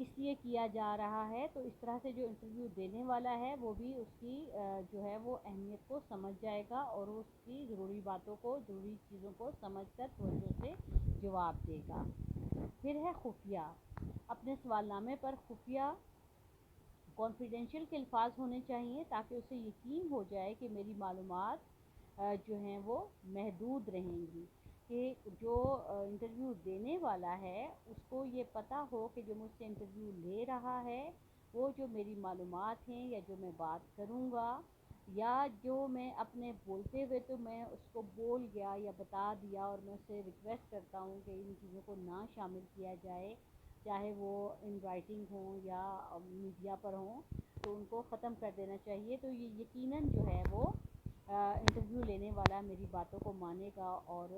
کس لیے کیا جا رہا ہے، تو اس طرح سے جو انٹرویو دینے والا ہے وہ بھی اس کی جو ہے وہ اہمیت کو سمجھ جائے گا اور اس کی ضروری باتوں کو، ضروری چیزوں کو سمجھ کر توجہ سے جواب دے گا۔ پھر ہے خفیہ، اپنے سوال نامے پر خفیہ کانفیڈینشیل کے الفاظ ہونے چاہیے تاکہ اسے یقین ہو جائے کہ میری معلومات جو ہیں وہ محدود رہیں گی، کہ جو انٹرویو دینے والا ہے اس کو یہ پتہ ہو کہ جو مجھ سے انٹرویو لے رہا ہے وہ جو میری معلومات ہیں یا جو میں بات کروں گا یا جو میں اپنے بولتے ہوئے تو میں اس کو بول گیا یا بتا دیا اور میں اسے ریکویسٹ کرتا ہوں کہ ان چیزوں کو نہ شامل کیا جائے، چاہے وہ ان رائٹنگ ہوں یا میڈیا پر ہوں، تو ان کو ختم کر دینا چاہیے۔ تو یہ یقیناً جو ہے وہ انٹرویو لینے والا میری باتوں کو مانے گا اور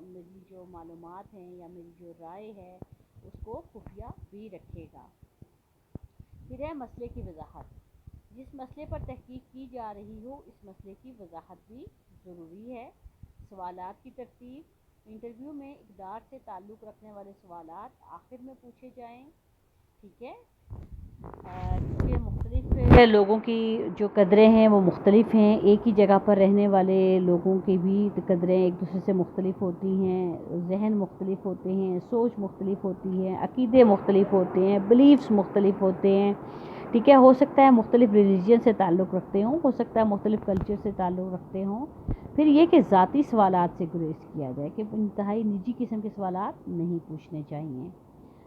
میری جو معلومات ہیں یا میری جو رائے ہے اس کو خفیہ بھی رکھے گا۔ پھر ہے مسئلے کی وضاحت، جس مسئلے پر تحقیق کی جا رہی ہو اس مسئلے کی وضاحت بھی ضروری ہے۔ سوالات کی ترتیب، انٹرویو میں اقدار سے تعلق رکھنے والے سوالات آخر میں پوچھے جائیں، ٹھیک ہے، کیونکہ مختلف لوگوں کی جو قدریں ہیں وہ مختلف ہیں، ایک ہی جگہ پر رہنے والے لوگوں کی بھی قدریں ایک دوسرے سے مختلف ہوتی ہیں، ذہن مختلف ہوتے ہیں، سوچ مختلف ہوتی ہے، عقیدے مختلف ہوتے ہیں، بلیفز مختلف ہوتے ہیں، ٹھیک ہے، ہو سکتا ہے مختلف ریلیجن سے تعلق رکھتے ہوں، ہو سکتا ہے مختلف کلچر سے تعلق رکھتے ہوں۔ پھر یہ کہ ذاتی سوالات سے گریز کیا جائے، کہ انتہائی نجی قسم کے سوالات نہیں پوچھنے چاہیے۔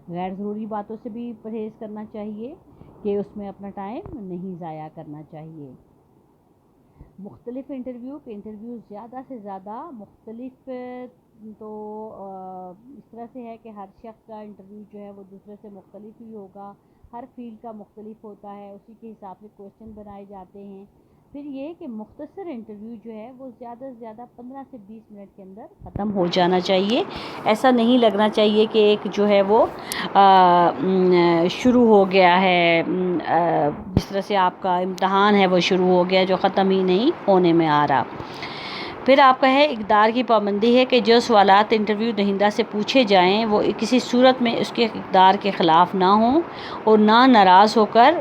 غیر ضروری باتوں سے بھی پرہیز کرنا چاہیے کہ اس میں اپنا ٹائم نہیں ضائع کرنا چاہیے۔ مختلف انٹرویو زیادہ سے زیادہ مختلف، تو اس طرح سے ہے کہ ہر شخص کا انٹرویو جو ہے وہ دوسرے سے مختلف ہی ہوگا، ہر فیلڈ کا مختلف ہوتا ہے، اسی کے حساب سے کویشچن بنائے جاتے ہیں۔ پھر یہ کہ مختصر انٹرویو جو ہے وہ زیادہ سے زیادہ 15 سے 20 منٹ کے اندر ختم ہو جانا چاہیے، ایسا نہیں لگنا چاہیے کہ ایک جو ہے وہ شروع ہو گیا ہے، جس طرح سے آپ کا امتحان ہے وہ شروع ہو گیا جو ختم ہی نہیں ہونے میں آ رہا۔ پھر آپ کا ہے اقدار کی پابندی ہے کہ جو سوالات انٹرویو دہندہ سے پوچھے جائیں وہ کسی صورت میں اس کے اقدار کے خلاف نہ ہوں اور نہ ناراض ہو کر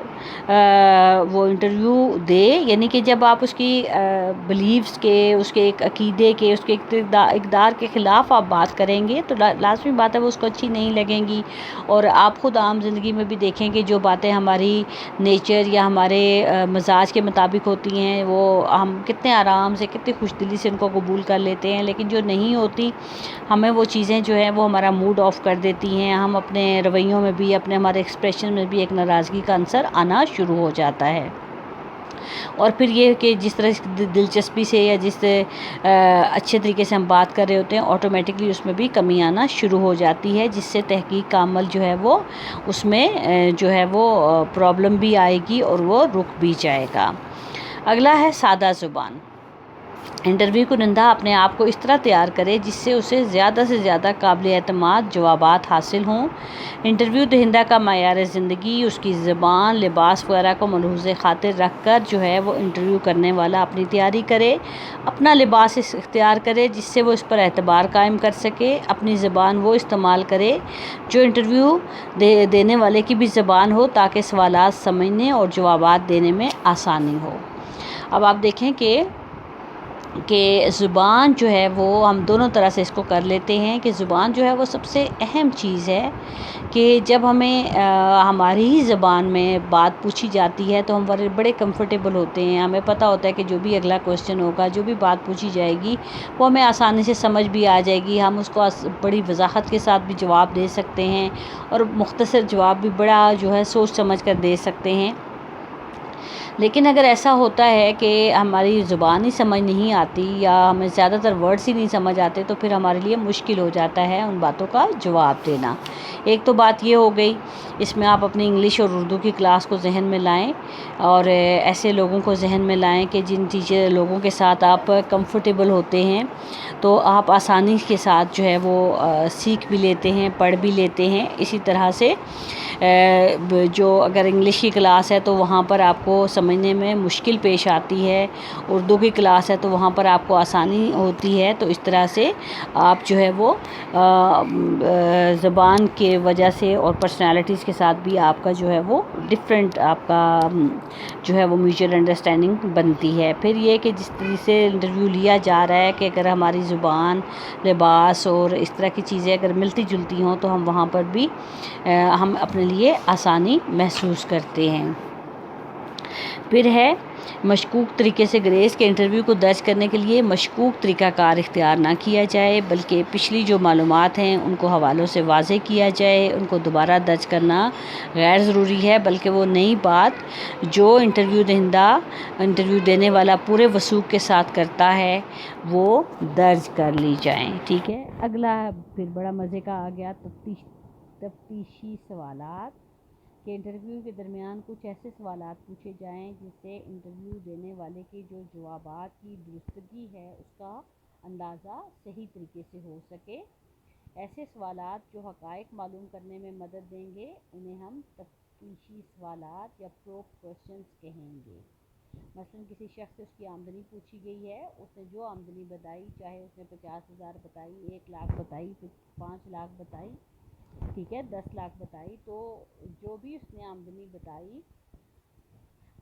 وہ انٹرویو دے، یعنی کہ جب آپ اس کی بلیفز کے، اس کے ایک عقیدے کے، اس کے اقدار کے خلاف آپ بات کریں گے تو لازمی بات ہے وہ اس کو اچھی نہیں لگیں گی، اور آپ خود عام زندگی میں بھی دیکھیں کہ جو باتیں ہماری نیچر یا ہمارے مزاج کے مطابق ہوتی ہیں وہ ہم کتنے آرام سے، کتنی خوش دلی سے ان کو قبول کر لیتے ہیں، لیکن جو نہیں ہوتی ہمیں وہ چیزیں جو ہیں وہ ہمارا موڈ آف کر دیتی ہیں، ہم اپنے رویوں میں بھی، اپنے ہمارے ایکسپریشن میں بھی ایک ناراضگی کا عنصر آنا شروع ہو جاتا ہے۔ اور پھر یہ کہ جس طرح دلچسپی سے یا جس اچھے طریقے سے ہم بات کر رہے ہوتے ہیں آٹومیٹکلی اس میں بھی کمی آنا شروع ہو جاتی ہے، جس سے تحقیق کا عمل جو ہے وہ اس میں جو ہے وہ پرابلم بھی آئے گی اور وہ رک بھی جائے گا۔ اگلا ہے سادہ زبان۔ انٹرویو کنندہ اپنے آپ کو اس طرح تیار کرے جس سے اسے زیادہ سے زیادہ قابل اعتماد جوابات حاصل ہوں۔ انٹرویو دہندہ کا معیار زندگی، اس کی زبان، لباس وغیرہ کو ملحوظ خاطر رکھ کر جو ہے وہ انٹرویو کرنے والا اپنی تیاری کرے، اپنا لباس اختیار کرے جس سے وہ اس پر اعتبار قائم کر سکے، اپنی زبان وہ استعمال کرے جو انٹرویو دینے والے کی بھی زبان ہو تاکہ سوالات سمجھنے اور جوابات دینے میں آسانی ہو۔ اب آپ دیکھیں کہ زبان جو ہے وہ ہم دونوں طرح سے اس کو کر لیتے ہیں، کہ زبان جو ہے وہ سب سے اہم چیز ہے، کہ جب ہمیں ہماری ہی زبان میں بات پوچھی جاتی ہے تو ہم بڑے کمفرٹیبل ہوتے ہیں، ہمیں پتہ ہوتا ہے کہ جو بھی اگلا کویشچن ہوگا، جو بھی بات پوچھی جائے گی وہ ہمیں آسانی سے سمجھ بھی آ جائے گی، ہم اس کو بڑی وضاحت کے ساتھ بھی جواب دے سکتے ہیں اور مختصر جواب بھی بڑا جو ہے سوچ سمجھ کر دے سکتے ہیں۔ لیکن اگر ایسا ہوتا ہے کہ ہماری زبان ہی سمجھ نہیں آتی یا ہمیں زیادہ تر ورڈز ہی نہیں سمجھ آتے تو پھر ہمارے لیے مشکل ہو جاتا ہے ان باتوں کا جواب دینا۔ ایک تو بات یہ ہو گئی، اس میں آپ اپنی انگلش اور اردو کی کلاس کو ذہن میں لائیں اور ایسے لوگوں کو ذہن میں لائیں کہ جن ٹیچر لوگوں کے ساتھ آپ کمفرٹیبل ہوتے ہیں تو آپ آسانی کے ساتھ جو ہے وہ سیکھ بھی لیتے ہیں، پڑھ بھی لیتے ہیں۔ اسی طرح سے جو اگر انگلش کی کلاس ہے تو وہاں پر آپ کو سمجھنے میں مشکل پیش آتی ہے، اردو کی کلاس ہے تو وہاں پر آپ کو آسانی ہوتی ہے. تو اس طرح سے آپ جو ہے وہ زبان کے وجہ سے اور پرسنالٹیز کے ساتھ بھی آپ کا جو ہے وہ ڈفرینٹ آپ کا جو ہے وہ میوچل انڈرسٹینڈنگ بنتی ہے. پھر یہ کہ جس طرح سے انٹرویو لیا جا رہا ہے کہ اگر ہماری زبان، لباس اور اس طرح کی چیزیں اگر ملتی جلتی ہوں تو ہم وہاں پر بھی ہم اپنے لیے آسانی محسوس کرتے ہیں. پھر ہے مشکوک طریقے سے گریز کے انٹرویو کو درج کرنے کے لیے مشکوک طریقہ کار اختیار نہ کیا جائے، بلکہ پچھلی جو معلومات ہیں ان کو حوالوں سے واضح کیا جائے. ان کو دوبارہ درج کرنا غیر ضروری ہے، بلکہ وہ نئی بات جو انٹرویو دینے والا پورے وثوق کے ساتھ کرتا ہے وہ درج کر لی جائیں. ٹھیک ہے. اگلا پھر بڑا مزے کا آ گیا تفتیشی سوالات کہ انٹرویو کے درمیان کچھ ایسے سوالات پوچھے جائیں جس سے انٹرویو دینے والے کے جو جوابات کی درستگی ہے اس کا اندازہ صحیح طریقے سے ہو سکے. ایسے سوالات جو حقائق معلوم کرنے میں مدد دیں گے انہیں ہم تفتیشی سوالات یا پروب کویسچنز کہیں گے. مثلا کسی شخص سے اس کی آمدنی پوچھی گئی ہے، اس نے جو آمدنی بتائی، چاہے اس نے 50,000 بتائی، 1 لاکھ بتائی، 5 لاکھ بتائی، ٹھیک ہے، 10 لاکھ بتائی، تو جو بھی اس نے آمدنی بتائی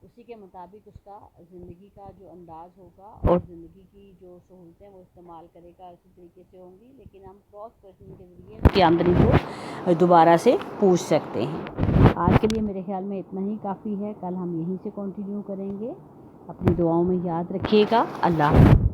اسی کے مطابق اس کا زندگی کا جو انداز ہوگا اور زندگی کی جو سہولتیں وہ استعمال کرے گا اسی طریقے سے ہوں گی. لیکن ہم کراس کویسچن کے ذریعے اس کی آمدنی کو دوبارہ سے پوچھ سکتے ہیں. آج کے لیے میرے خیال میں اتنا ہی کافی ہے. کل ہم یہیں سے کنٹینیو کریں گے. اپنی دعاؤں میں یاد رکھیے گا. اللہ حافظ.